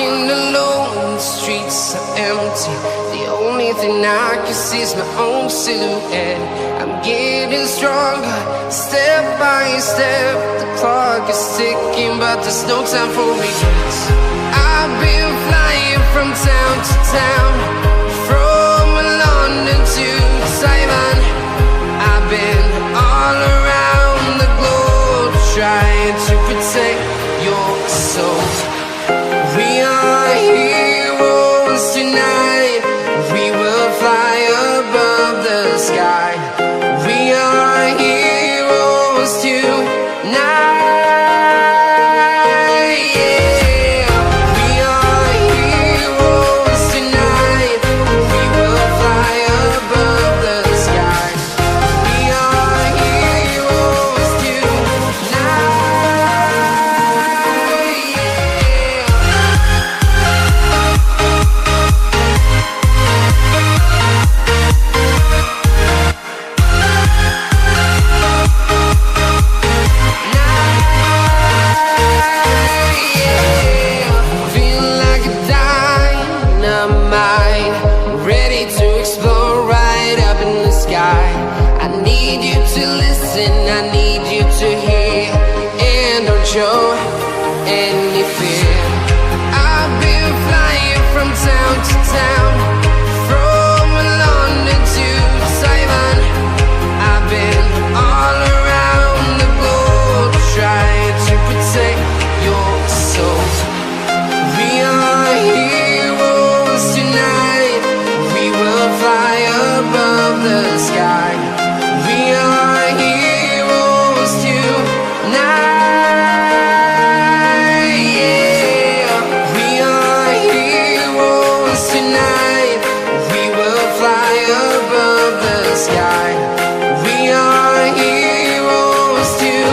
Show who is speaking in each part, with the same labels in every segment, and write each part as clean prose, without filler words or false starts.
Speaker 1: walking alone, the streets are empty. The only thing I can see is my own silhouette. I'm getting stronger, step by step. The clock is ticking, but there's no time for regrets. I've been flying from town to town, from London to Taiwan. I've been all around the globe, trying to protect your soul. We are heroes tonight. We will fly above the sky. We are heroes tonight. Yeah. We are heroes tonight. We will fly above the sky. We are heroes tonight. Feeling like a dynamite, ready to explode right up in the sky. I need you to listen, I need you to hear, and don't show any fear. I've been flying from town to town, from London to Taiwan. I've been all around the globe, trying to protect your soul. We are heroes tonight. We will fly above the sky. We are heroes tonight. Yeah. We are heroes tonight. We will fly above the sky. We are heroes tonight.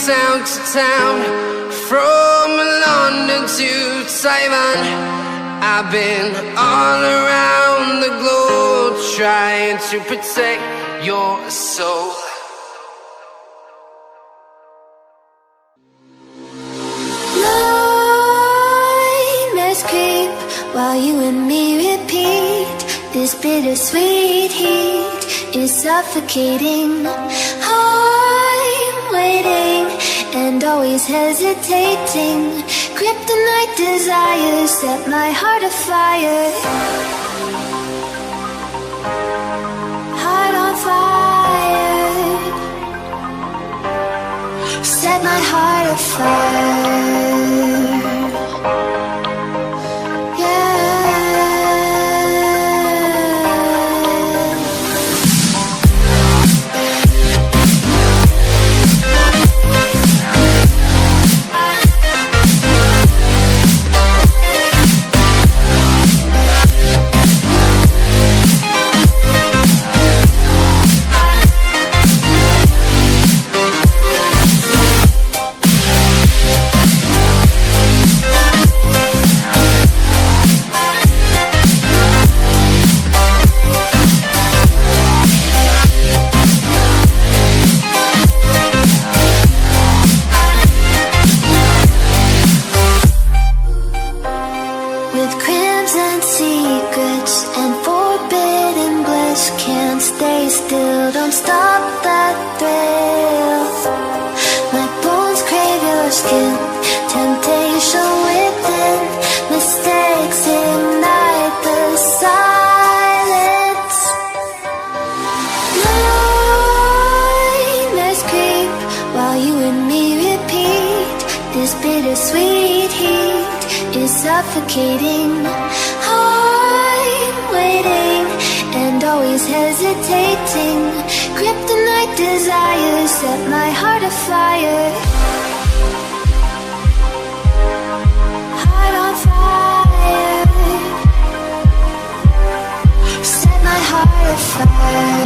Speaker 1: Town to town, from London to Taiwan. I've been all around the globe, trying to protect your soul.
Speaker 2: Nightmares creep while you and me repeat. This bittersweet heat is suffocating. I'm waiting and always hesitating. Kryptonite desires set my heart afire. Heart on fire. Set my heart afire. Nightmares creep suffocating. I'm waiting and always hesitating. Kryptonite desires set my heart afire. Heart on fire. Set my heart afire.